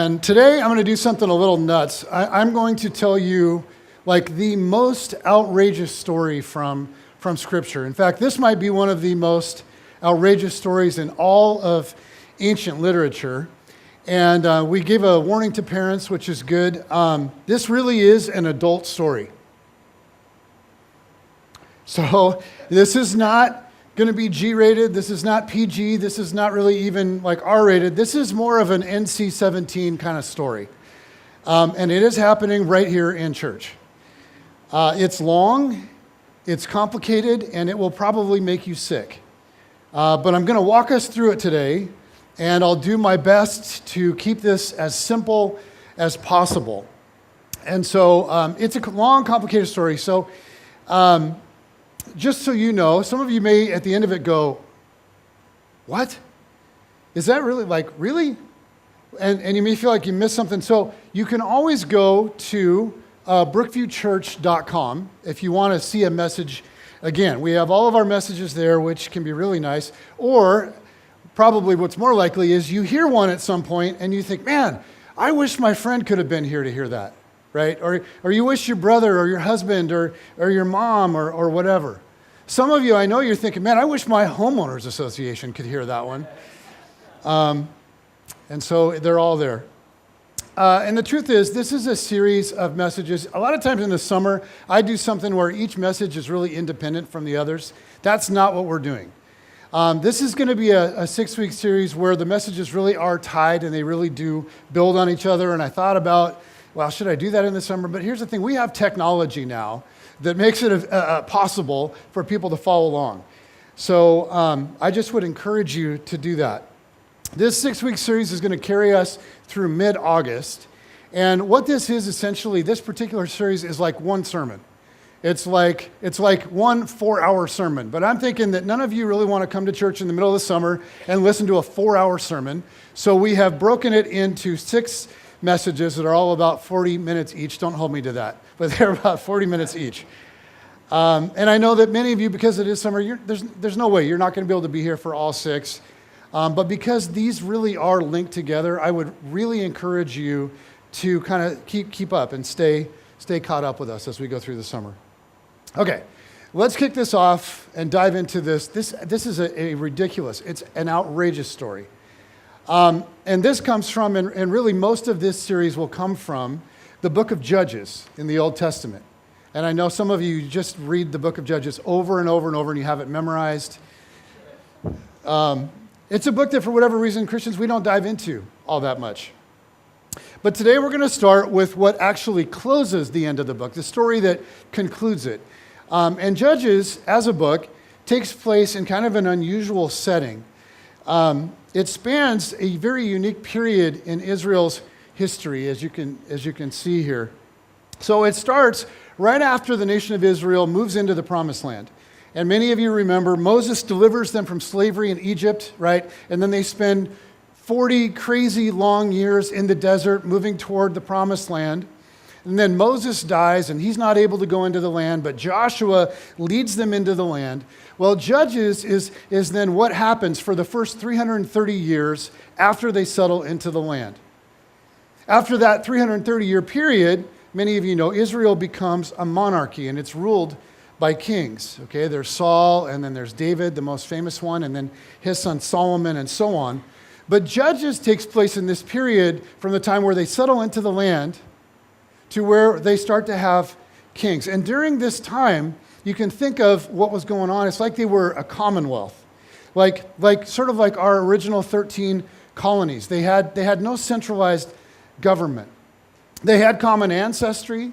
And today I'm going to do something a little nuts. I'm going to tell you like the most outrageous story from Scripture. In fact, this might be one of the most outrageous stories in all of ancient literature. And we give a warning to parents, which is good. This really is an adult story. So this is not going to be G-rated. This is not PG. This is not really even like R-rated. This is more of an NC-17 kind of story. And it is happening right here in church. It's long, it's complicated, and it will probably make you sick. But I'm going to walk us through it today, and I'll do my best to keep this as simple as possible. And so it's a long, complicated story. So just so you know, some of you may at the end of it go, what? Is that really? And you may feel like you missed something. So you can always go to brookviewchurch.com if you want to see a message. Again, we have all of our messages there, which can be really nice. Or probably what's more likely is you hear one at some point and you think, man, I wish my friend could have been here to hear that, right? Or you wish your brother or your husband or your mom or whatever. Some of you, I know you're thinking, man, I wish my homeowners association could hear that one. And so they're all there. And the truth is, this is a series of messages. A lot of times in the summer, I do something where each message is really independent from the others. That's not what we're doing. This is going to be a 6-week series where the messages really are tied and they really do build on each other. And I thought about, well, should I do that in the summer? But here's the thing. We have technology now that makes it possible for people to follow along. So I just would encourage you to do that. This 6-week series is going to carry us through mid-August. And what this is essentially, this particular series is like one sermon. It's like one 4-hour sermon. But I'm thinking that none of you really want to come to church in the middle of the summer and listen to a 4-hour sermon. So we have broken it into 6 messages that are all about 40 minutes each. Don't hold me to that, but they're about 40 minutes each. And I know that many of you, because it is summer, there's no way you're not going to be able to be here for all 6. But because these really are linked together, I would really encourage you to kind of keep up and stay caught up with us as we go through the summer. Okay, let's kick this off and dive into this. This is a ridiculous, it's an outrageous story. And this comes from, and really most of this series will come from, the book of Judges in the Old Testament. And I know some of you just read the book of Judges over and over and over and you have it memorized. It's a book that for whatever reason, Christians, we don't dive into all that much. But today we're going to start with what actually closes the end of the book, the story that concludes it. And Judges, as a book, takes place in kind of an unusual setting. It spans a very unique period in Israel's history, as you can see here. So it starts right after the nation of Israel moves into the Promised Land. And many of you remember Moses delivers them from slavery in Egypt, right? And then they spend 40 crazy long years in the desert moving toward the Promised Land. And then Moses dies and he's not able to go into the land, but Joshua leads them into the land. Well, Judges is then what happens for the first 330 years after they settle into the land. After that 330-year period, many of you know Israel becomes a monarchy and it's ruled by kings. Okay, there's Saul and then there's David, the most famous one, and then his son Solomon and so on. But Judges takes place in this period from the time where they settle into the land to where they start to have kings. And during this time, you can think of what was going on. It's like they were a commonwealth, like sort of like our original 13 colonies. They had no centralized government. They had common ancestry,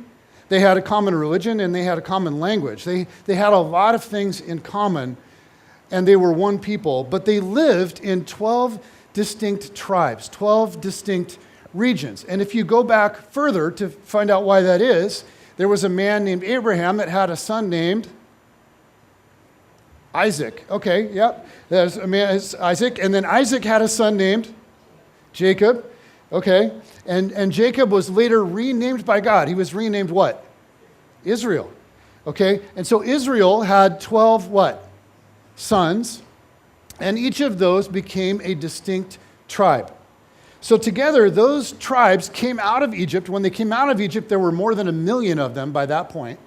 they had a common religion, and they had a common language. They had a lot of things in common, and they were one people, but they lived in 12 distinct tribes, 12 distinct regions. And if you go back further to find out why that is, there was a man named Abraham that had a son named Isaac. Okay, yep. There's a man, Isaac. And then Isaac had a son named Jacob. Okay. And Jacob was later renamed by God. He was renamed what? Israel. Okay. And so Israel had 12 what? Sons. And each of those became a distinct tribe. So together, those tribes came out of Egypt. When they came out of Egypt, there were more than 1 million of them by that point.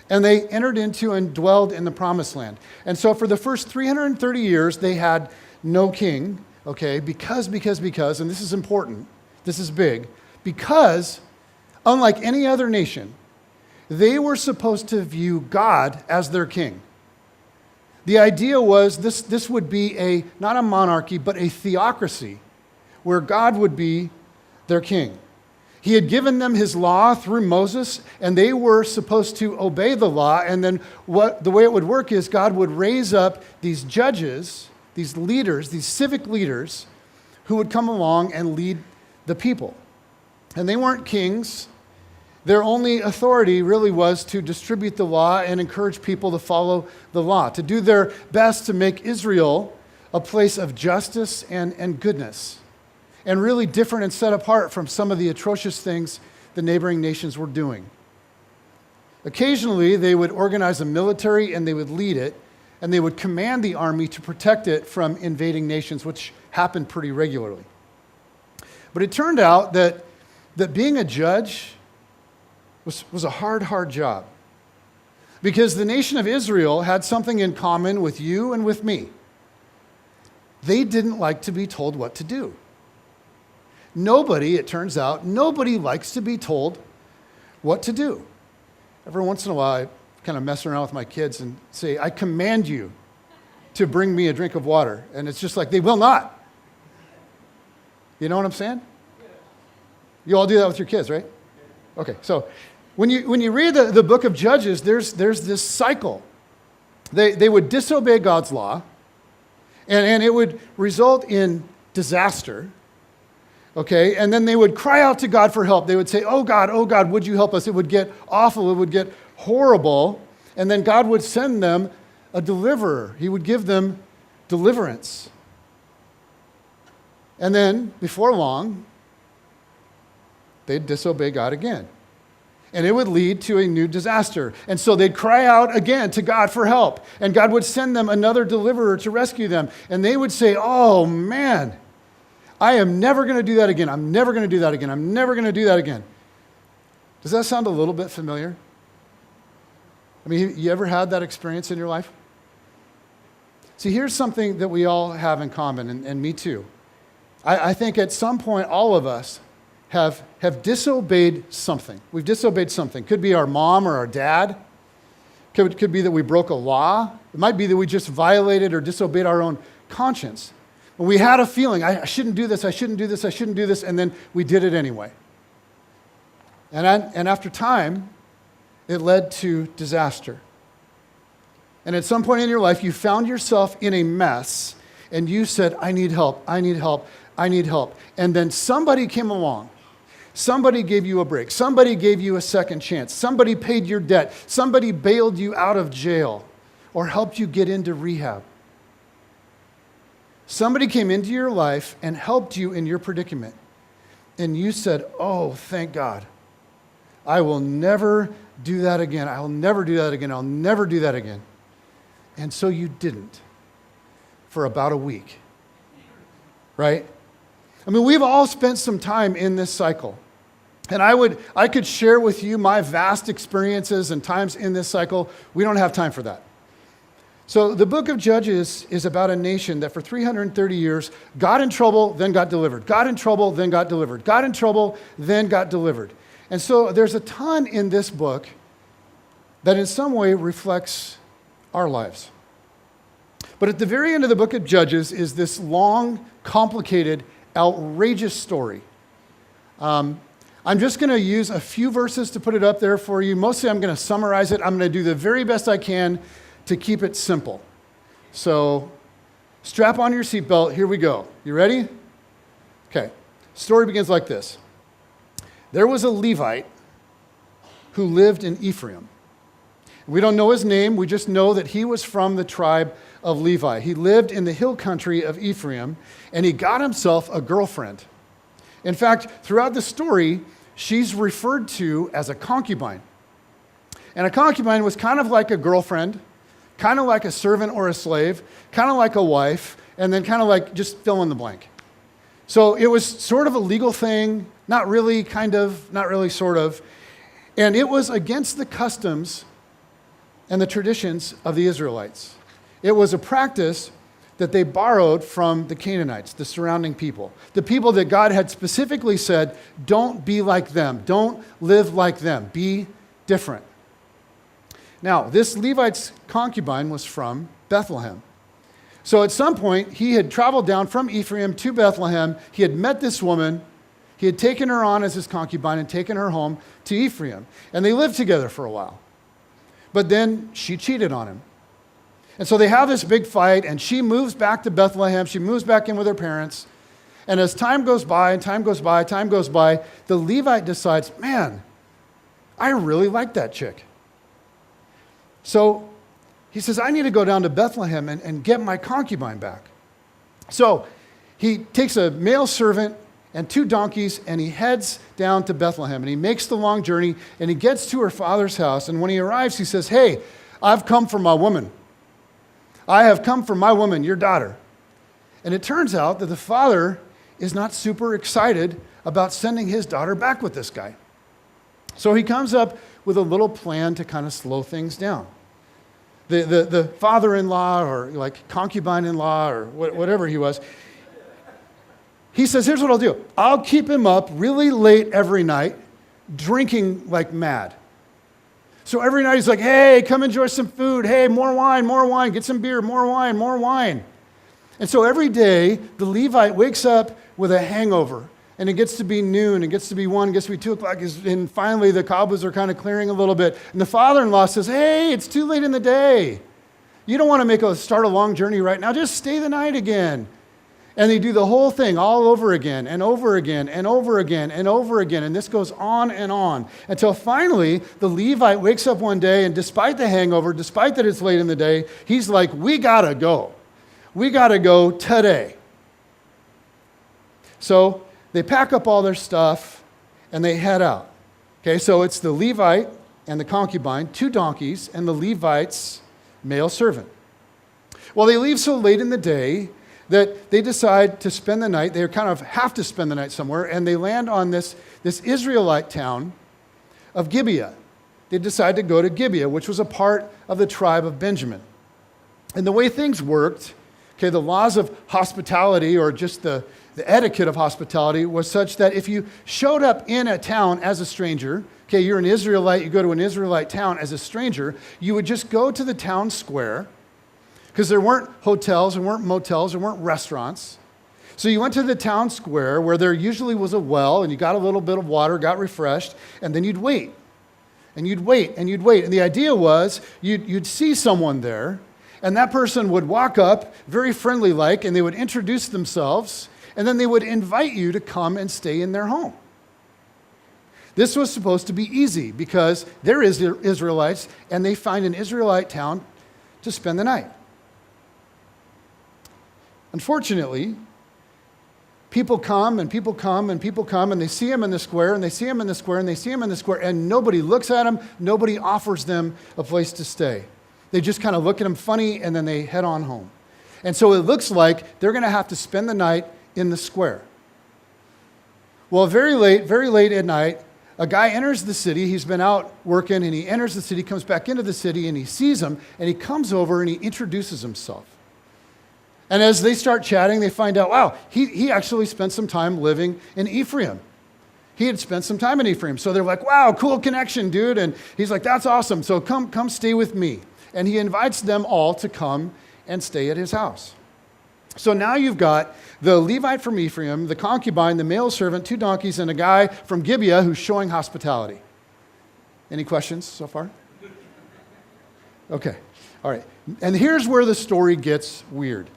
And they entered into and dwelled in the promised land. And so for the first 330 years, they had no king, okay, because, and this is important, this is big, because unlike any other nation, they were supposed to view God as their king. The idea was this would be not a monarchy, but a theocracy, where God would be their king. He had given them his law through Moses, and they were supposed to obey the law. And then the way it would work is God would raise up these judges, these leaders, these civic leaders, who would come along and lead the people. And they weren't kings. Their only authority really was to distribute the law and encourage people to follow the law, to do their best to make Israel a place of justice and goodness, and really different and set apart from some of the atrocious things the neighboring nations were doing. Occasionally, they would organize a military and they would lead it, and they would command the army to protect it from invading nations, which happened pretty regularly. But it turned out that being a judge was a hard job, because the nation of Israel had something in common with you and with me. They didn't like to be told what to do. It turns out, nobody likes to be told what to do. Every once in a while, I kind of mess around with my kids and say, I command you to bring me a drink of water. And it's just like, they will not. You know what I'm saying? You all do that with your kids, right? Okay, so when you read the book of Judges, there's this cycle. They would disobey God's law, and it would result in disaster. Okay, and then they would cry out to God for help. They would say, oh God, would you help us? It would get awful. It would get horrible. And then God would send them a deliverer. He would give them deliverance. And then, before long, they'd disobey God again. And it would lead to a new disaster. And so they'd cry out again to God for help. And God would send them another deliverer to rescue them. And they would say, oh man, I am never going to do that again. I'm never going to do that again. I'm never going to do that again. Does that sound a little bit familiar? I mean, you ever had that experience in your life? See, here's something that we all have in common, and me too. I think at some point, all of us have disobeyed something. We've disobeyed something. Could be our mom or our dad. Could be that we broke a law. It might be that we just violated or disobeyed our own conscience. We had a feeling, I shouldn't do this, I shouldn't do this, I shouldn't do this, and then we did it anyway. And after time, it led to disaster. And at some point in your life, you found yourself in a mess, and you said, I need help, I need help, I need help. And then somebody came along. Somebody gave you a break. Somebody gave you a second chance. Somebody paid your debt. Somebody bailed you out of jail or helped you get into rehab. Somebody came into your life and helped you in your predicament. And you said, oh, thank God. I will never do that again. I'll never do that again. I'll never do that again. And so you didn't for about a week. Right? I mean, we've all spent some time in this cycle. And I could share with you my vast experiences and times in this cycle. We don't have time for that. So the book of Judges is about a nation that for 330 years got in trouble, then got delivered. Got in trouble, then got delivered. Got in trouble, then got delivered. And so there's a ton in this book that in some way reflects our lives. But at the very end of the book of Judges is this long, complicated, outrageous story. I'm just going to use a few verses to put it up there for you. Mostly I'm going to summarize it. I'm going to do the very best I can to keep it simple. So strap on your seatbelt. Here we go. You ready? Okay. Story begins like this. There was a Levite who lived in Ephraim. We don't know his name. We just know that he was from the tribe of Levi. He lived in the hill country of Ephraim, and he got himself a girlfriend. In fact, throughout the story, she's referred to as a concubine. And a concubine was kind of like a girlfriend, kind of like a servant or a slave, kind of like a wife, and then kind of like just fill in the blank. So it was sort of a legal thing, not really, kind of, not really, sort of. And it was against the customs and the traditions of the Israelites. It was a practice that they borrowed from the Canaanites, the surrounding people, the people that God had specifically said, don't be like them, don't live like them, be different. Now, this Levite's concubine was from Bethlehem. So at some point, he had traveled down from Ephraim to Bethlehem. He had met this woman. He had taken her on as his concubine and taken her home to Ephraim. And they lived together for a while. But then she cheated on him. And so they have this big fight, and she moves back to Bethlehem. She moves back in with her parents. And as time goes by, and time goes by, time goes by, the Levite decides, man, I really like that chick. So he says, I need to go down to Bethlehem and get my concubine back. So he takes a male servant and 2 donkeys, and he heads down to Bethlehem. And he makes the long journey, and he gets to her father's house. And when he arrives, he says, hey, I've come for my woman. I have come for my woman, your daughter. And it turns out that the father is not super excited about sending his daughter back with this guy. So he comes up with a little plan to kind of slow things down. The father-in-law, or like concubine-in-law, or whatever he was, he says, here's what I'll do. I'll keep him up really late every night, drinking like mad. So every night he's like, hey, come enjoy some food. Hey, more wine, get some beer, more wine, more wine. And so every day, the Levite wakes up with a hangover. And it gets to be noon, it gets to be 1, it gets to be 2 o'clock, and finally the cobwebs are kind of clearing a little bit. And the father-in-law says, hey, it's too late in the day. You don't want to start a long journey right now. Just stay the night again. And they do the whole thing all over again and over again and over again and over again. And this goes on until finally the Levite wakes up one day, and despite the hangover, despite that it's late in the day, he's like, we gotta go. We gotta go today. So they pack up all their stuff and they head out. Okay, so it's the Levite and the concubine, 2 donkeys, and the Levite's male servant. Well, they leave so late in the day that they decide to spend the night. They kind of have to spend the night somewhere, and they land on this Israelite town of Gibeah. They decide to go to Gibeah, which was a part of the tribe of Benjamin. And the way things worked, okay, the laws of hospitality, or just the etiquette of hospitality, was such that if you showed up in a town as a stranger, okay, you're an Israelite, you go to an Israelite town as a stranger, you would just go to the town square, because there weren't hotels, there weren't motels, there weren't restaurants. So you went to the town square where there usually was a well, and you got a little bit of water, got refreshed, and then you'd wait. And you'd wait, and you'd wait. And the idea was you'd see someone there, and that person would walk up, very friendly-like, and they would introduce themselves, and then they would invite you to come and stay in their home. This was supposed to be easy because they're Israelites, and they find an Israelite town to spend the night. Unfortunately, people come and people come and people come, and they see him in the square, and they see him in the square, and they see him in the square, and nobody looks at him, nobody offers them a place to stay. They just kind of look at him funny, and then they head on home. And so it looks like they're going to have to spend the night in the square. Well, very late at night, a guy enters the city. He's been out working, and he enters the city, comes back into the city, and he sees him, and he comes over and he introduces himself. And as they start chatting, they find out, wow, he actually spent some time living in Ephraim. He had spent some time in Ephraim. So they're like, wow, cool connection, dude. And he's like, that's awesome. So come stay with me. And he invites them all to come and stay at his house. So now you've got the Levite from Ephraim, the concubine, the male servant, 2 donkeys, and a guy from Gibeah who's showing hospitality. Any questions so far? Okay, all right. And here's where the story gets weird.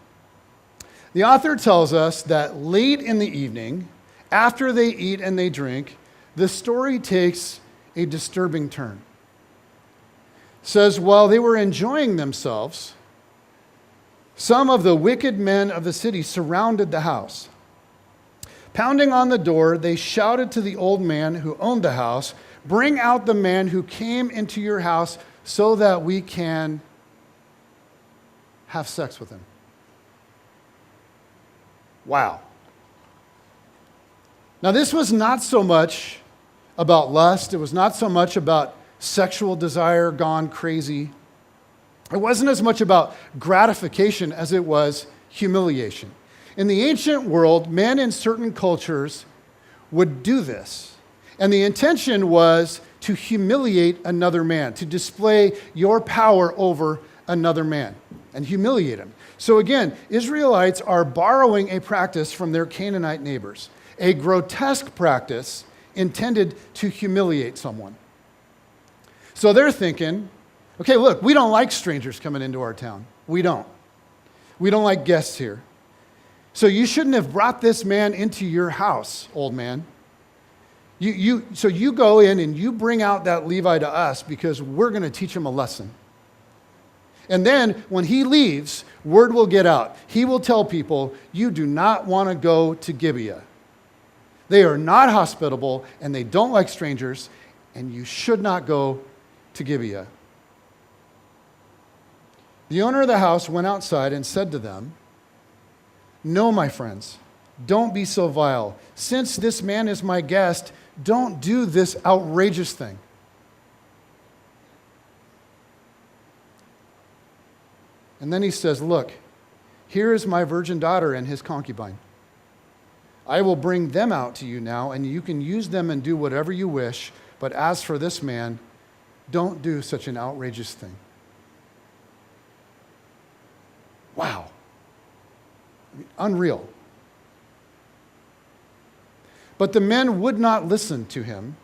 The author tells us that late in the evening, after they eat and they drink, the story takes a disturbing turn. It says, while they were enjoying themselves, some of the wicked men of the city surrounded the house. Pounding on the door, they shouted to the old man who owned the house, bring out the man who came into your house so that we can have sex with him. Wow. Now, this was not so much about lust. It was not so much about sexual desire gone crazy. It wasn't as much about gratification as it was humiliation. In the ancient world, men in certain cultures would do this. And the intention was to humiliate another man, to display your power over another man and humiliate him. So again, Israelites are borrowing a practice from their Canaanite neighbors, a grotesque practice intended to humiliate someone. So they're thinking, okay, look, we don't like strangers coming into our town. We don't. We don't like guests here. So you shouldn't have brought this man into your house, old man. So you go in and you bring out that Levi to us because we're going to teach him a lesson. And then when he leaves, word will get out. He will tell people, you do not want to go to Gibeah. They are not hospitable and they don't like strangers, and you should not go to Gibeah. The owner of the house went outside and said to them, no, my friends, don't be so vile. Since this man is my guest, don't do this outrageous thing. And then he says, look, here is my virgin daughter and his concubine. I will bring them out to you now, and you can use them and do whatever you wish. But as for this man, don't do such an outrageous thing. Wow. I mean, unreal. But the men would not listen to him.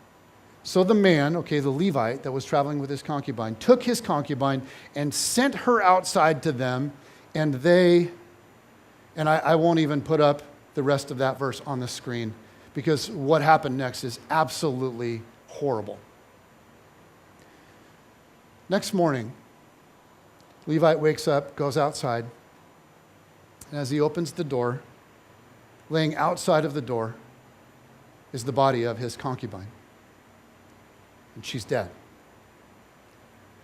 So the man, the Levite that was traveling with his concubine, took his concubine and sent her outside to them, and I won't even put up the rest of that verse on the screen because what happened next is absolutely horrible. Next morning, Levite wakes up, goes outside, and as he opens the door, laying outside of the door is the body of his concubine. And she's dead.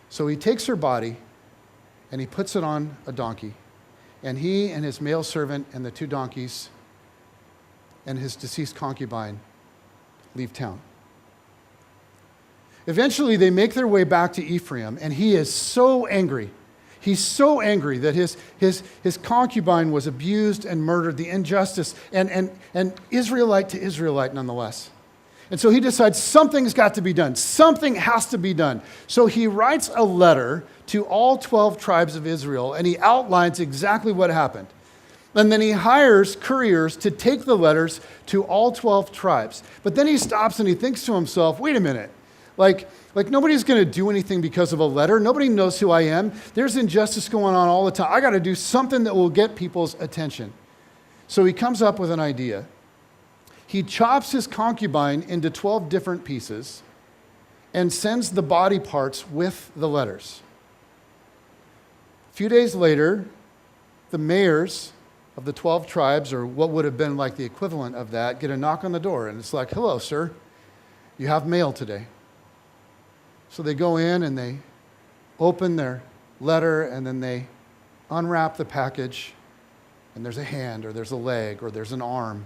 So he takes her body and he puts it on a donkey. And he and his male servant and the two donkeys and his deceased concubine leave town. Eventually, they make their way back to Ephraim, and he is so angry. He's so angry that his concubine was abused and murdered, the injustice, and Israelite to Israelite nonetheless. And so he decides something's got to be done. Something has to be done. So he writes a letter to all 12 tribes of Israel, and he outlines exactly what happened. And then he hires couriers to take the letters to all 12 tribes. But then he stops and he thinks to himself, wait a minute. Like nobody's going to do anything because of a letter. Nobody knows who I am. There's injustice going on all the time. I got to do something that will get people's attention. So he comes up with an idea. He chops his concubine into 12 different pieces and sends the body parts with the letters. A few days later, the mayors of the 12 tribes, or what would have been like the equivalent of that, get a knock on the door. And it's like, hello, sir, you have mail today. So they go in and they open their letter and then they unwrap the package, and there's a hand or there's a leg or there's an arm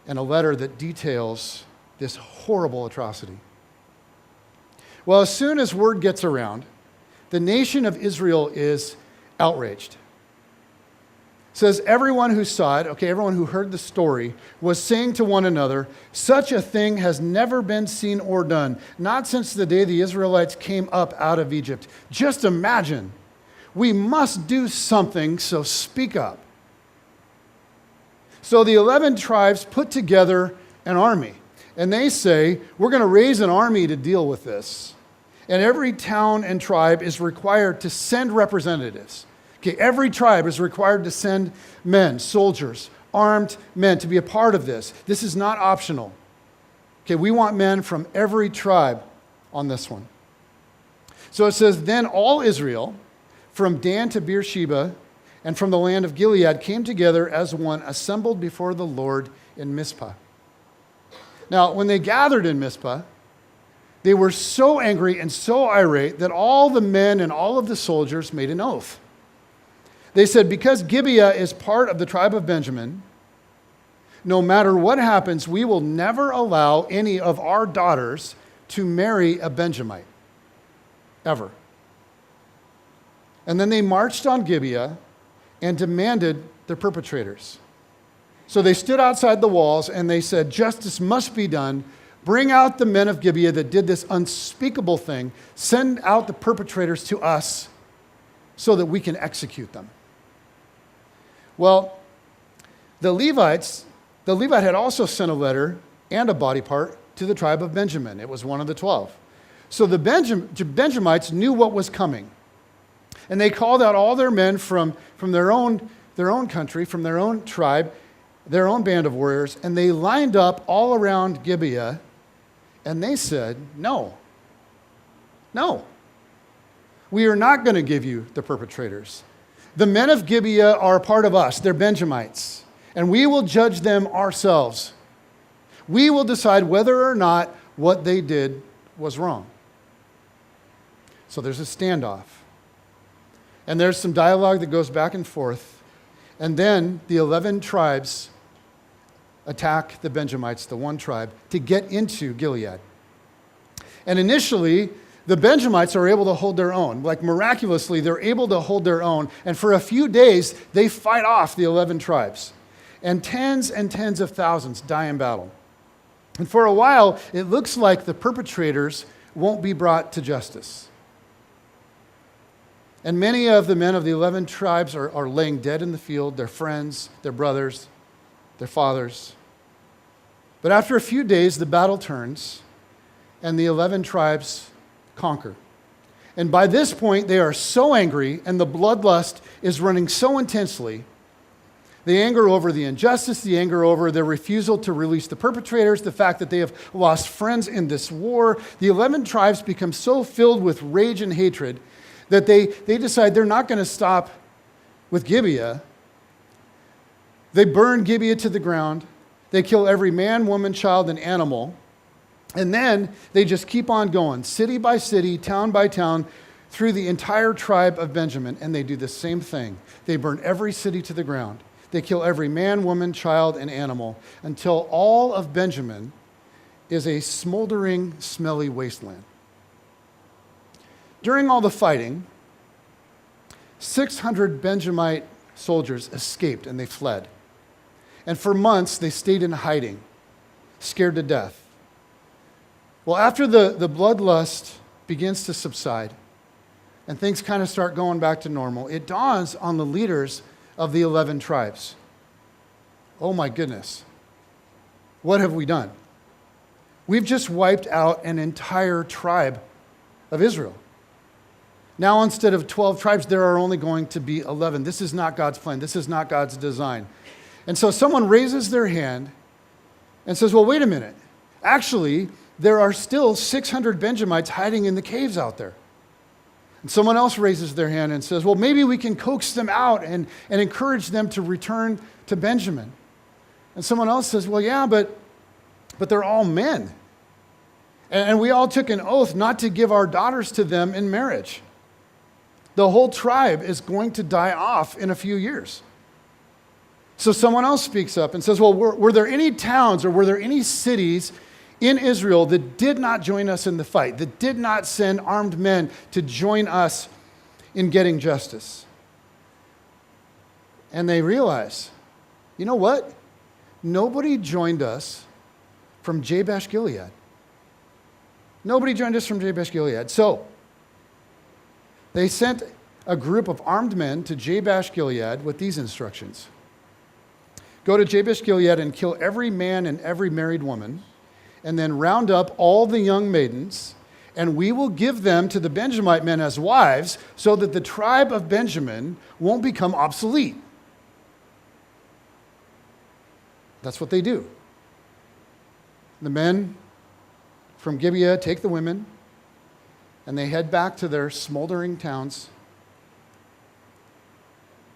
and a letter that details this horrible atrocity. Well, as soon as word gets around, the nation of Israel is outraged. It says everyone who saw it, everyone who heard the story, was saying to one another, such a thing has never been seen or done, not since the day the Israelites came up out of Egypt. Just imagine. We must do something, so speak up. So the 11 tribes put together an army, and they say, we're going to raise an army to deal with this. And every town and tribe is required to send representatives. Every tribe is required to send men, soldiers, armed men to be a part of this. This is not optional. We want men from every tribe on this one. So it says, then all Israel, from Dan to Beersheba, and from the land of Gilead, came together as one, assembled before the Lord in Mizpah. Now, when they gathered in Mizpah, they were so angry and so irate that all the men and all of the soldiers made an oath. They said, because Gibeah is part of the tribe of Benjamin, no matter what happens, we will never allow any of our daughters to marry a Benjamite, ever. And then they marched on Gibeah and demanded the perpetrators. So they stood outside the walls and they said, justice must be done. Bring out the men of Gibeah that did this unspeakable thing. Send out the perpetrators to us so that we can execute them. Well, the Levite had also sent a letter and a body part to the tribe of Benjamin. It was one of the 12. So the Benjamites knew what was coming. And they called out all their men from their own country, from their own tribe, their own band of warriors, and they lined up all around Gibeah, and they said, no, we are not going to give you the perpetrators. The men of Gibeah are a part of us. They're Benjamites, and we will judge them ourselves. We will decide whether or not what they did was wrong. So there's a standoff. And there's some dialogue that goes back and forth. And then the 11 tribes attack the Benjamites, the one tribe, to get into Gilead. And initially, the Benjamites are able to hold their own. Like miraculously, they're able to hold their own. And for a few days, they fight off the 11 tribes. And tens of thousands die in battle. And for a while, it looks like the perpetrators won't be brought to justice. And many of the men of the 11 tribes are laying dead in the field, their friends, their brothers, their fathers. But after a few days, the battle turns, and the 11 tribes conquer. And by this point, they are so angry, and the bloodlust is running so intensely. The anger over the injustice, the anger over their refusal to release the perpetrators, the fact that they have lost friends in this war. The 11 tribes become so filled with rage and hatred that they decide they're not going to stop with Gibeah. They burn Gibeah to the ground. They kill every man, woman, child, and animal. And then they just keep on going, city by city, town by town, through the entire tribe of Benjamin. And they do the same thing. They burn every city to the ground. They kill every man, woman, child, and animal until all of Benjamin is a smoldering, smelly wasteland. During all the fighting, 600 Benjamite soldiers escaped and they fled. And for months, they stayed in hiding, scared to death. Well, after the bloodlust begins to subside and things kind of start going back to normal, it dawns on the leaders of the 11 tribes. Oh my goodness, what have we done? We've just wiped out an entire tribe of Israel. Now, instead of 12 tribes, there are only going to be 11. This is not God's plan. This is not God's design. And so someone raises their hand and says, well, wait a minute. Actually, there are still 600 Benjamites hiding in the caves out there. And someone else raises their hand and says, well, maybe we can coax them out and encourage them to return to Benjamin. And someone else says, well, yeah, but they're all men. And we all took an oath not to give our daughters to them in marriage. The whole tribe is going to die off in a few years. So someone else speaks up and says, well, were there any towns or were there any cities in Israel that did not join us in the fight, that did not send armed men to join us in getting justice? And they realize, you know what? Nobody joined us from Jabesh Gilead. Nobody joined us from Jabesh Gilead. So they sent a group of armed men to Jabesh Gilead with these instructions. Go to Jabesh Gilead and kill every man and every married woman, and then round up all the young maidens, and we will give them to the Benjamite men as wives, so that the tribe of Benjamin won't become obsolete. That's what they do. The men from Gibeah take the women, and they head back to their smoldering towns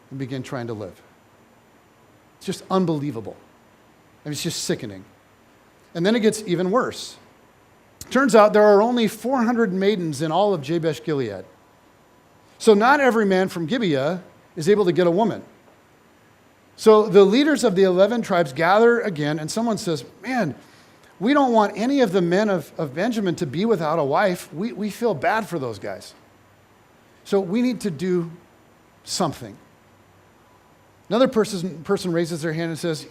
and begin trying to live. It's just unbelievable. And it's just sickening. And then it gets even worse. Turns out there are only 400 maidens in all of Jabesh Gilead. So not every man from Gibeah is able to get a woman. So the leaders of the 11 tribes gather again, and someone says, man, we don't want any of the men of Benjamin to be without a wife. We feel bad for those guys. So we need to do something. Another person raises their hand and says,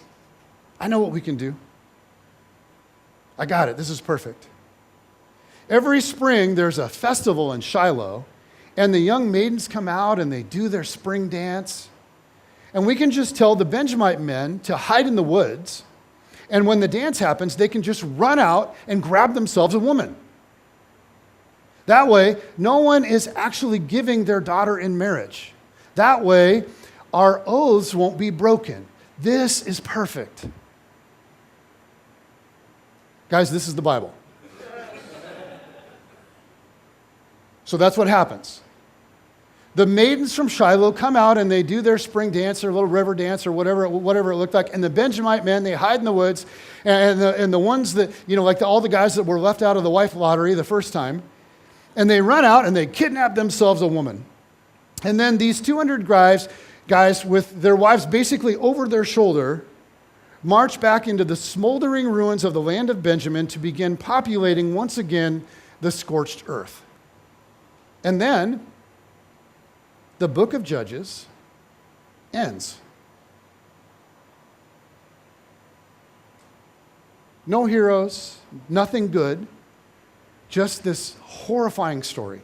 I know what we can do. I got it. This is perfect. Every spring, there's a festival in Shiloh, and the young maidens come out and they do their spring dance. And we can just tell the Benjamite men to hide in the woods, and when the dance happens, they can just run out and grab themselves a woman. That way, no one is actually giving their daughter in marriage. That way, our oaths won't be broken. This is perfect. Guys, this is the Bible. So that's what happens. The maidens from Shiloh come out and they do their spring dance or little river dance or whatever it looked like. And the Benjamite men, they hide in the woods. And the ones that, like all the guys that were left out of the wife lottery the first time, and they run out and they kidnap themselves a woman. And then these 200 guys with their wives basically over their shoulder march back into the smoldering ruins of the land of Benjamin to begin populating once again the scorched earth. And then the book of Judges ends. No heroes, nothing good, just this horrifying story.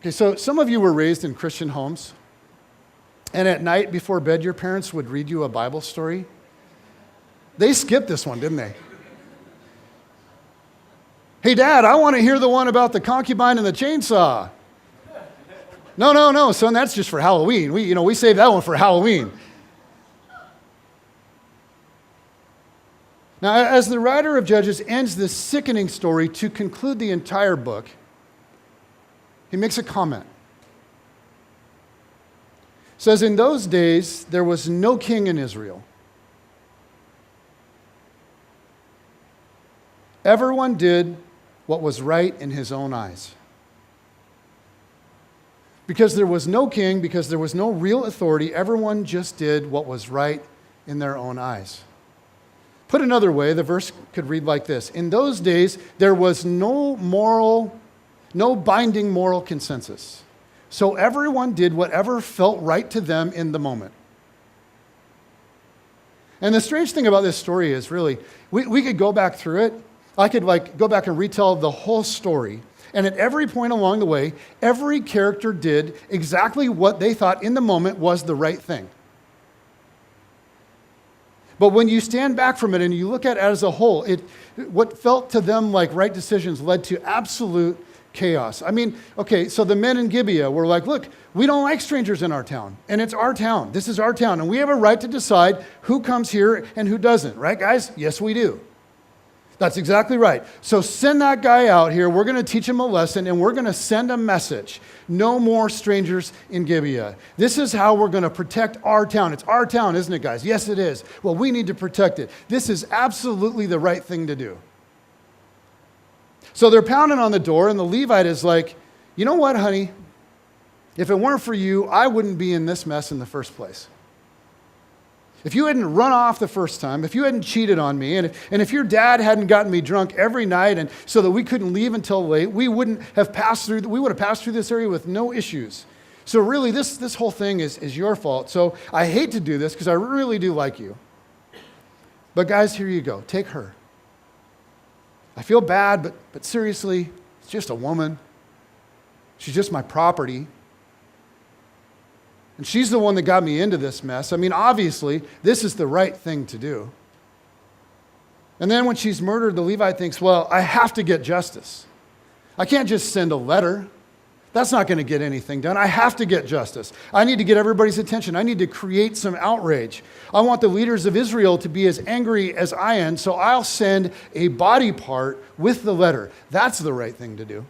Okay, so some of you were raised in Christian homes, and at night before bed, your parents would read you a Bible story. They skipped this one, didn't they? Hey, Dad, I want to hear the one about the concubine and the chainsaw. No, son, that's just for Halloween. We save that one for Halloween. Now, as the writer of Judges ends this sickening story to conclude the entire book, he makes a comment. It says, in those days, there was no king in Israel. Everyone did what was right in his own eyes. Because there was no king, because there was no real authority, everyone just did what was right in their own eyes. Put another way, the verse could read like this. In those days, there was no binding moral consensus. So everyone did whatever felt right to them in the moment. And the strange thing about this story is really, we could go back through it. I could go back and retell the whole story. And at every point along the way, every character did exactly what they thought in the moment was the right thing. But when you stand back from it and you look at it as a whole, what felt to them like right decisions led to absolute chaos. I mean, okay, so the men in Gibeah were like, look, we don't like strangers in our town, and it's our town. This is our town, and we have a right to decide who comes here and who doesn't, right, guys? Yes, we do. That's exactly right. So send that guy out here. We're going to teach him a lesson, and we're going to send a message. No more strangers in Gibeah. This is how we're going to protect our town. It's our town, isn't it, guys? Yes, it is. Well, we need to protect it. This is absolutely the right thing to do. So they're pounding on the door, and the Levite is like, you know what, honey? If it weren't for you, I wouldn't be in this mess in the first place. If you hadn't run off the first time, if you hadn't cheated on me, and if your dad hadn't gotten me drunk every night and so that we couldn't leave until late, we would have passed through this area with no issues. So really, this whole thing is your fault. So I hate to do this because I really do like you. But guys, here you go. Take her. I feel bad, but seriously, it's just a woman. She's just my property. And she's the one that got me into this mess. I mean, obviously, this is the right thing to do. And then when she's murdered, the Levite thinks, well, I have to get justice. I can't just send a letter. That's not going to get anything done. I have to get justice. I need to get everybody's attention. I need to create some outrage. I want the leaders of Israel to be as angry as I am, so I'll send a body part with the letter. That's the right thing to do.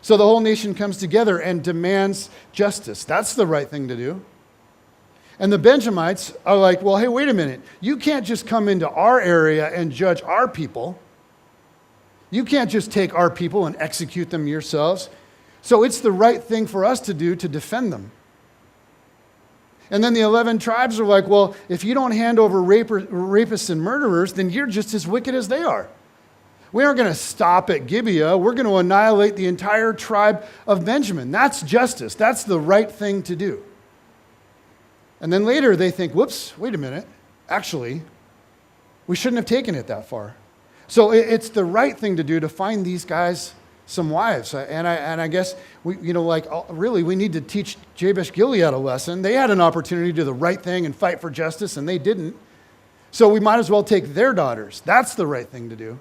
So the whole nation comes together and demands justice. That's the right thing to do. And the Benjamites are like, well, hey, wait a minute. You can't just come into our area and judge our people. You can't just take our people and execute them yourselves. So it's the right thing for us to do to defend them. And then the 11 tribes are like, well, if you don't hand over rapists and murderers, then you're just as wicked as they are. We aren't going to stop at Gibeah. We're going to annihilate the entire tribe of Benjamin. That's justice. That's the right thing to do. And then later they think, whoops, wait a minute. Actually, we shouldn't have taken it that far. So it's the right thing to do to find these guys some wives. And I guess, we need to teach Jabesh Gilead a lesson. They had an opportunity to do the right thing and fight for justice, and they didn't. So we might as well take their daughters. That's the right thing to do.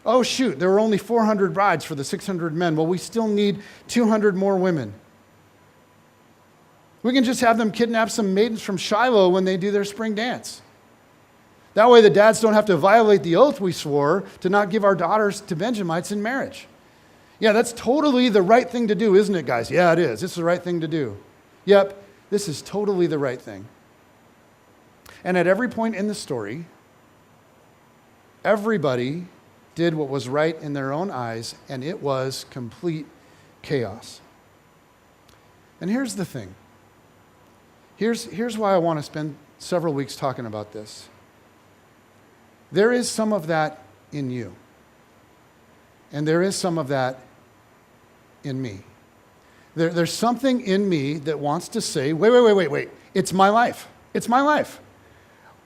Oh, shoot, there were only 400 brides for the 600 men. Well, we still need 200 more women. We can just have them kidnap some maidens from Shiloh when they do their spring dance. That way the dads don't have to violate the oath we swore to not give our daughters to Benjamites in marriage. Yeah, that's totally the right thing to do, isn't it, guys? Yeah, it is. It's the right thing to do. Yep, this is totally the right thing. And at every point in the story, everybody did what was right in their own eyes, and it was complete chaos. And here's the thing. Here's why I want to spend several weeks talking about this. There is some of that in you. And there is some of that in me. There's something in me that wants to say, wait. It's my life. It's my life.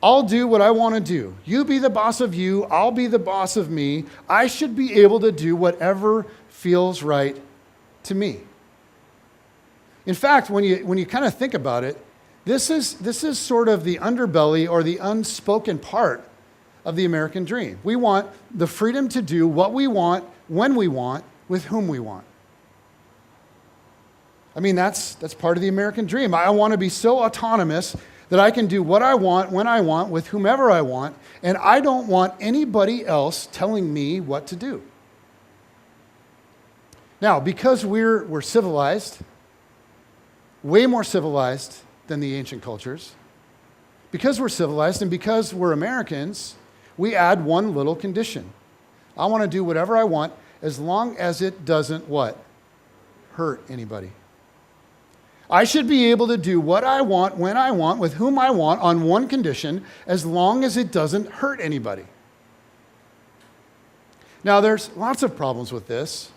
I'll do what I want to do. You be the boss of you. I'll be the boss of me. I should be able to do whatever feels right to me. In fact, when you kind of think about it, this is sort of the underbelly or the unspoken part of the American dream. We want the freedom to do what we want, when we want, with whom we want. I mean, that's part of the American dream. I want to be so autonomous that I can do what I want, when I want, with whomever I want, and I don't want anybody else telling me what to do. Now, because we're civilized, way more civilized than the ancient cultures, because we're civilized and because we're Americans, we add one little condition. I want to do whatever I want as long as it doesn't what? Hurt anybody. I should be able to do what I want, when I want, with whom I want, on one condition, as long as it doesn't hurt anybody. Now, there's lots of problems with this,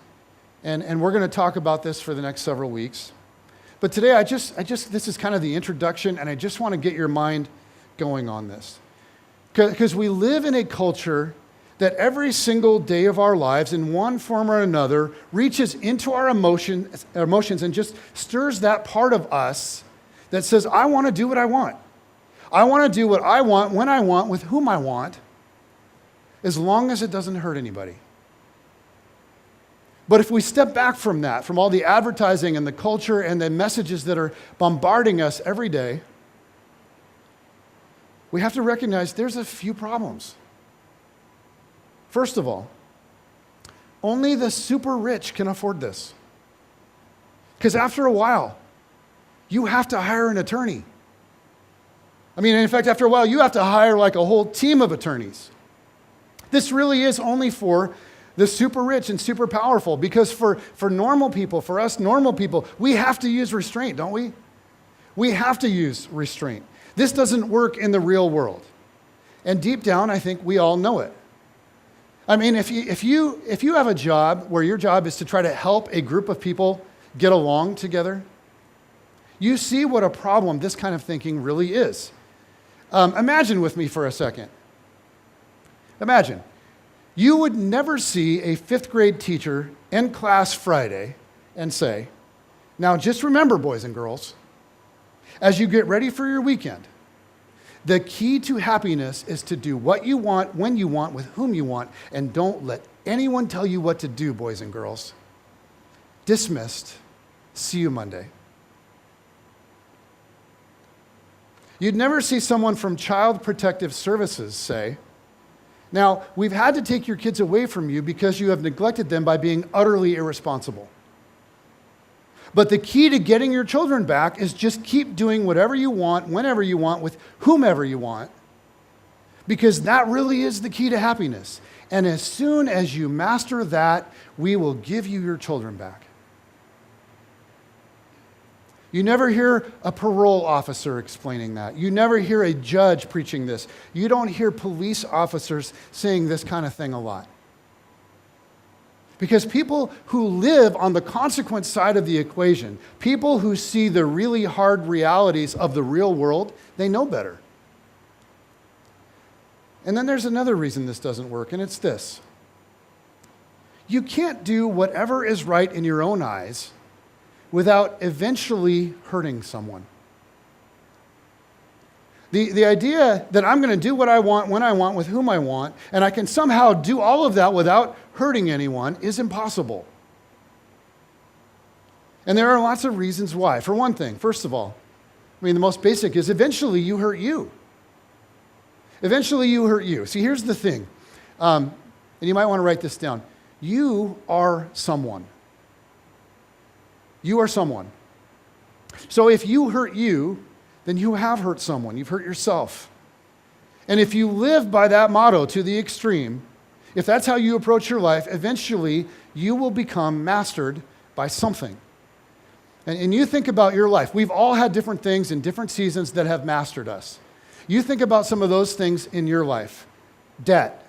and we're going to talk about this for the next several weeks. But today, this is kind of the introduction, and I just want to get your mind going on this. Because we live in a culture that every single day of our lives, in one form or another, reaches into our emotions and just stirs that part of us that says, I want to do what I want. I want to do what I want, when I want, with whom I want, as long as it doesn't hurt anybody. But if we step back from that, from all the advertising and the culture and the messages that are bombarding us every day, we have to recognize there's a few problems. First of all, only the super rich can afford this. Because after a while, you have to hire an attorney. I mean, in fact, after a while, you have to hire like a whole team of attorneys. This really is only for the super rich and super powerful, because for normal people, for us normal people, we have to use restraint, don't we? We have to use restraint. This doesn't work in the real world. And deep down, I think we all know it. I mean, if you have a job where your job is to try to help a group of people get along together, you see what a problem this kind of thinking really is. Imagine with me for a second. Imagine. You would never see a 5th grade teacher in class Friday and say, now just remember, boys and girls, as you get ready for your weekend, the key to happiness is to do what you want, when you want, with whom you want, and don't let anyone tell you what to do, boys and girls. Dismissed. See you Monday. You'd never see someone from Child Protective Services say, now, we've had to take your kids away from you because you have neglected them by being utterly irresponsible. But the key to getting your children back is just keep doing whatever you want, whenever you want, with whomever you want. because that really is the key to happiness. And as soon as you master that, we will give you your children back. You never hear a parole officer explaining that. You never hear a judge preaching this. You don't hear police officers saying this kind of thing a lot. Because people who live on the consequence side of the equation, people who see the really hard realities of the real world, they know better. And then there's another reason this doesn't work, and it's this. You can't do whatever is right in your own eyes without eventually hurting someone. The idea that I'm going to do what I want, when I want, with whom I want, and I can somehow do all of that without hurting anyone is impossible. And there are lots of reasons why. For one thing, first of all, the most basic is eventually you hurt you. Eventually you hurt you. See, here's the thing, and you might want to write this down. You are someone. You are someone. So if you hurt you, then you have hurt someone. You've hurt yourself. And if you live by that motto to the extreme, if that's how you approach your life, eventually you will become mastered by something. And you think about your life. We've all had different things in different seasons that have mastered us. You think about some of those things in your life. Debt,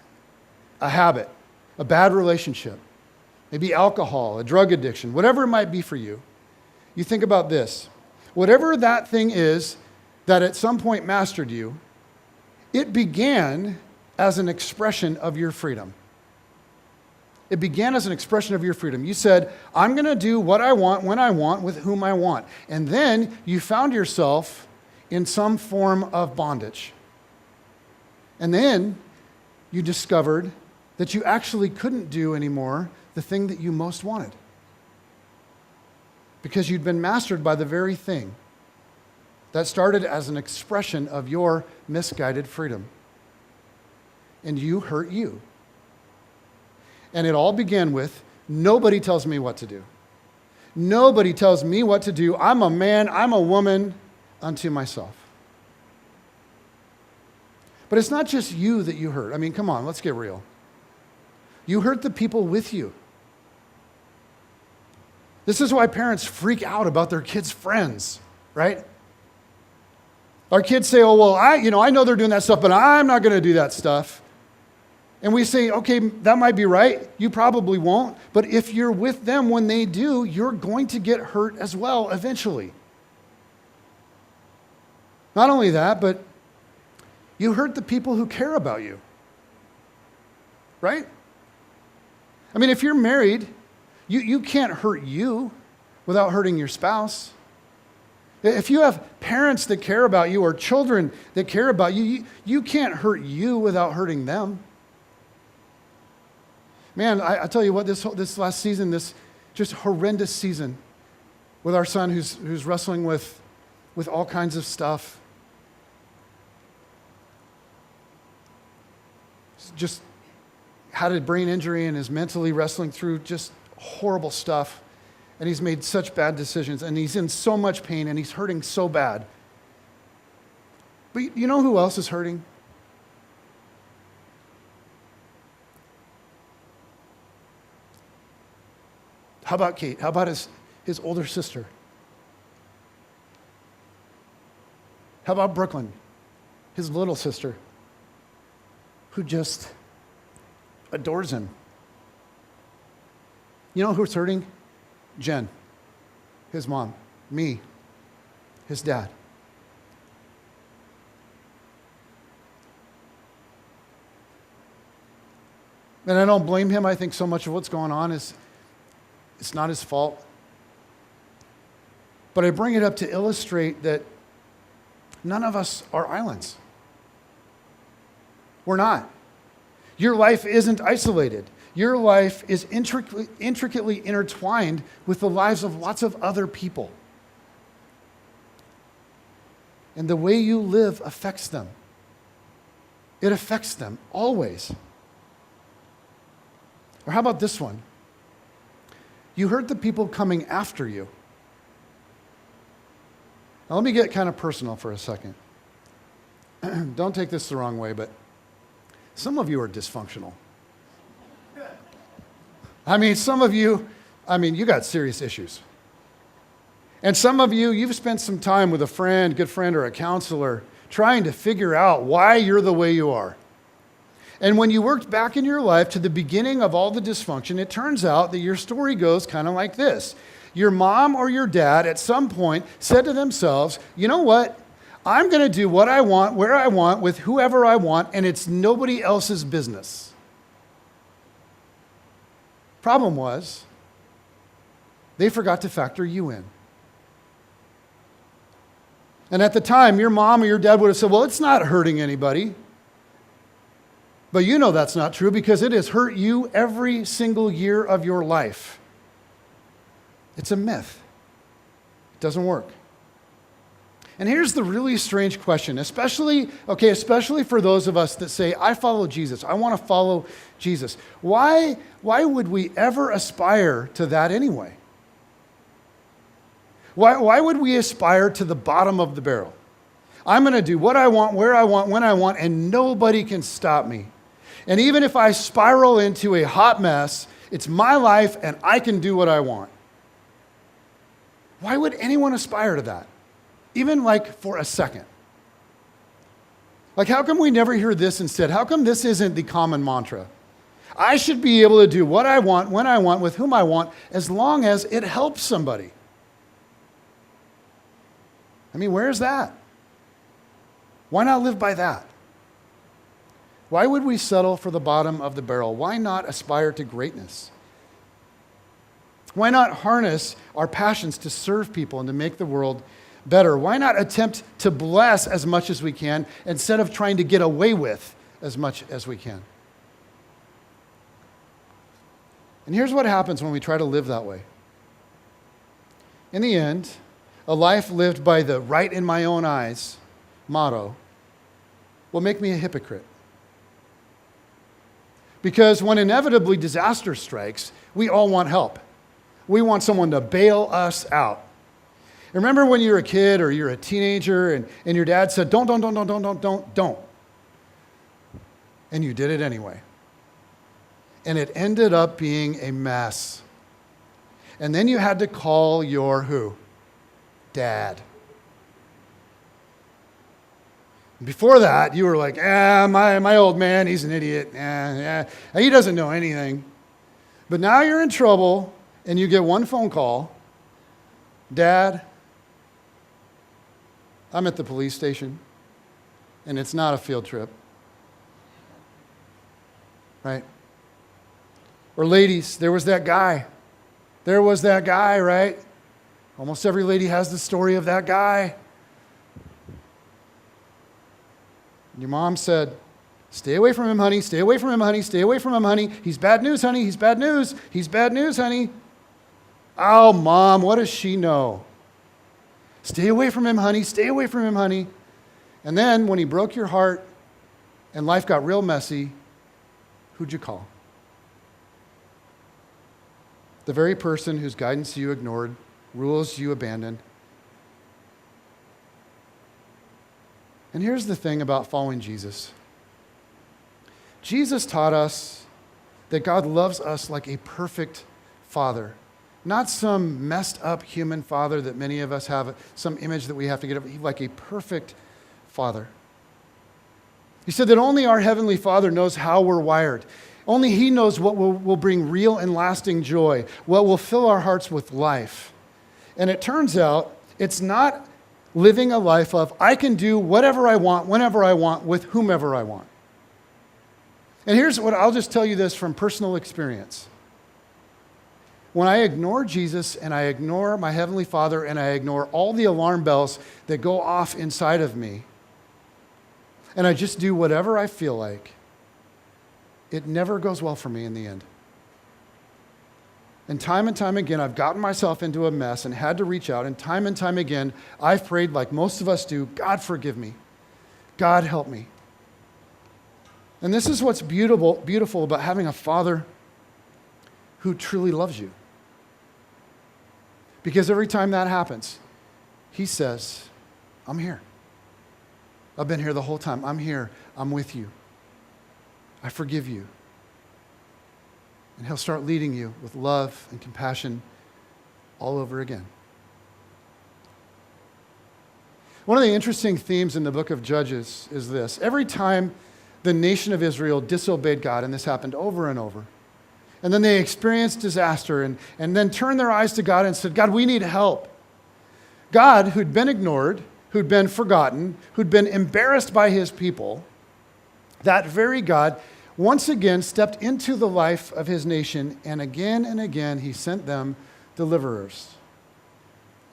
a habit, a bad relationship, maybe alcohol, a drug addiction, whatever it might be for you. You think about this. Whatever that thing is that at some point mastered you, it began as an expression of your freedom. It began as an expression of your freedom. You said, I'm going to do what I want, when I want, with whom I want. And then you found yourself in some form of bondage. And then you discovered that you actually couldn't do anymore the thing that you most wanted, because you'd been mastered by the very thing that started as an expression of your misguided freedom. And you hurt you. And it all began with, nobody tells me what to do. Nobody tells me what to do. I'm a man, I'm a woman unto myself. But it's not just you that you hurt. Come on, let's get real. You hurt the people with you. This is why parents freak out about their kids' friends, right? Our kids say, oh, well, I know they're doing that stuff, but I'm not going to do that stuff. And we say, okay, that might be right. You probably won't. But if you're with them when they do, you're going to get hurt as well eventually. Not only that, but you hurt the people who care about you, right? If you're married, you can't hurt you without hurting your spouse. If you have parents that care about you or children that care about you, you can't hurt you without hurting them. Man, I tell you what, this last season, this just horrendous season with our son who's wrestling with all kinds of stuff. Just had a brain injury and is mentally wrestling through just horrible stuff. And he's made such bad decisions, and he's in so much pain, and he's hurting so bad. But you know who else is hurting? How about Kate? How about his older sister? How about Brooklyn, his little sister, who just adores him? You know who's hurting? Jen, his mom, me, his dad. And I don't blame him. I think so much of what's going on it's not his fault. But I bring it up to illustrate that none of us are islands. We're not. Your life isn't isolated. Your life is intricately intertwined with the lives of lots of other people. And the way you live affects them. It affects them, always. Or how about this one? You hurt the people coming after you. Now let me get kind of personal for a second. Don't take this the wrong way, but Some of you are dysfunctional. I mean, some of you, you got serious issues. And some of you, you've spent some time with a friend, good friend, or a counselor trying to figure out why you're the way you are. And when you worked back in your life to the beginning of all the dysfunction, it turns out that your story goes kind of like this. Your mom or your dad at some point said to themselves, you know what? I'm going to do what I want, where I want, with whoever I want, and it's nobody else's business. Problem was, they forgot to factor you in. And at the time, your mom or your dad would have said, well, it's not hurting anybody. But you know that's not true because it has hurt you every single year of your life. It's a myth. It doesn't work. And here's the really strange question, especially for those of us that say, I follow Jesus. I want to follow Jesus. Why would we ever aspire to that anyway? Why would we aspire to the bottom of the barrel? I'm going to do what I want, where I want, when I want, and nobody can stop me. And even if I spiral into a hot mess, it's my life and I can do what I want. Why would anyone aspire to that? Even for a second. How come we never hear this instead? How come this isn't the common mantra? I should be able to do what I want, when I want, with whom I want, as long as it helps somebody. Where's that? Why not live by that? Why would we settle for the bottom of the barrel? Why not aspire to greatness? Why not harness our passions to serve people and to make the world better? Why not attempt to bless as much as we can instead of trying to get away with as much as we can? And here's what happens when we try to live that way. In the end, a life lived by the right in my own eyes motto will make me a hypocrite. Because when inevitably disaster strikes, we all want help. We want someone to bail us out. Remember when you were a kid or you're a teenager and your dad said, don't. And you did it anyway. And it ended up being a mess. And then you had to call your who? Dad. Before that, you were like, my old man, he's an idiot. He doesn't know anything. But now you're in trouble and you get one phone call. Dad, I'm at the police station and it's not a field trip. Right? Or ladies, there was that guy. There was that guy, right? Almost every lady has the story of that guy. Your mom said, stay away from him, honey. Stay away from him, honey. Stay away from him, honey. He's bad news, honey. He's bad news. He's bad news, honey. Oh, Mom, what does she know? Stay away from him, honey. Stay away from him, honey. And then when he broke your heart and life got real messy, who'd you call? The very person whose guidance you ignored, rules you abandoned. And here's the thing about following Jesus. Jesus taught us that God loves us like a perfect father, not some messed up human father that many of us have, some image that we have to get over, like a perfect father. He said that only our Heavenly Father knows how we're wired. Only He knows what will bring real and lasting joy, what will fill our hearts with life. And it turns out it's not living a life of, I can do whatever I want, whenever I want, with whomever I want. And here's what, I'll just tell you this from personal experience. When I ignore Jesus and I ignore my Heavenly Father and I ignore all the alarm bells that go off inside of me, and I just do whatever I feel like, it never goes well for me in the end. And time again, I've gotten myself into a mess and had to reach out. And time again, I've prayed like most of us do, God forgive me. God help me. And this is what's beautiful about having a father who truly loves you. Because every time that happens, he says, I'm here. I've been here the whole time. I'm here. I'm with you. I forgive you. And he'll start leading you with love and compassion all over again. One of the interesting themes in the book of Judges is this. Every time the nation of Israel disobeyed God, and this happened over and over, and then they experienced disaster and then turned their eyes to God and said, God, we need help. God, who'd been ignored, who'd been forgotten, who'd been embarrassed by his people, that very God once again stepped into the life of his nation, and again he sent them deliverers.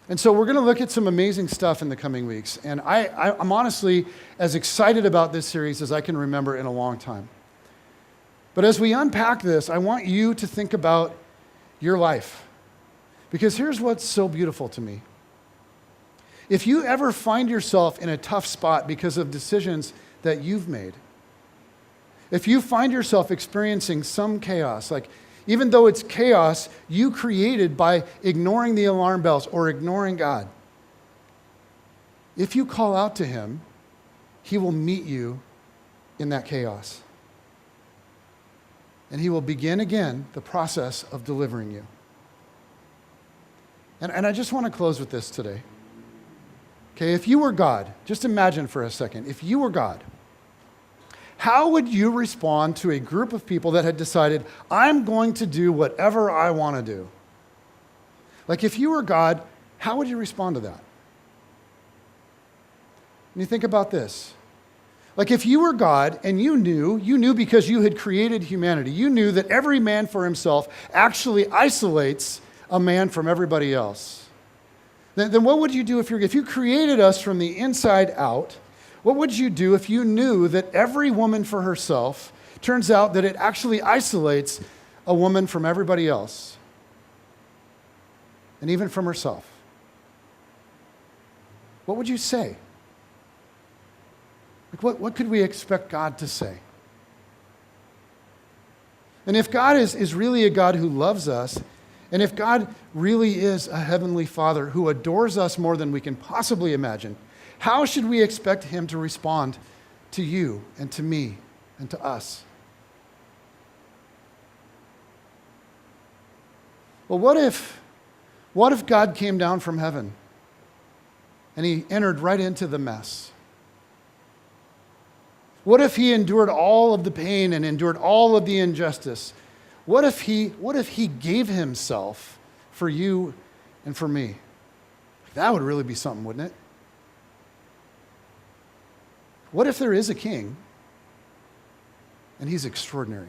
And so we're going to look at some amazing stuff in the coming weeks. And I'm honestly as excited about this series as I can remember in a long time. But as we unpack this, I want you to think about your life. Because here's what's so beautiful to me. If you ever find yourself in a tough spot because of decisions that you've made, if you find yourself experiencing some chaos, like even though it's chaos you created by ignoring the alarm bells or ignoring God, if you call out to him, he will meet you in that chaos. And he will begin again the process of delivering you. And I just want to close with this today. Okay, if you were God, just imagine for a second, if you were God, how would you respond to a group of people that had decided, I'm going to do whatever I want to do? Like if you were God, how would you respond to that? And you think about this. Like if you were God and you knew because you had created humanity, you knew that every man for himself actually isolates a man from everybody else. Then what would you do if you created us from the inside out? What would you do if you knew that every woman for herself turns out that it actually isolates a woman from everybody else, and even from herself? What would you say? Like what could we expect God to say? And if God is really a God who loves us, and if God really is a heavenly Father who adores us more than we can possibly imagine, how should we expect him to respond to you and to me and to us? Well, what if God came down from heaven and he entered right into the mess? What if he endured all of the pain and endured all of the injustice? What if he gave himself for you and for me? That would really be something, wouldn't it? What if there is a king and he's extraordinary?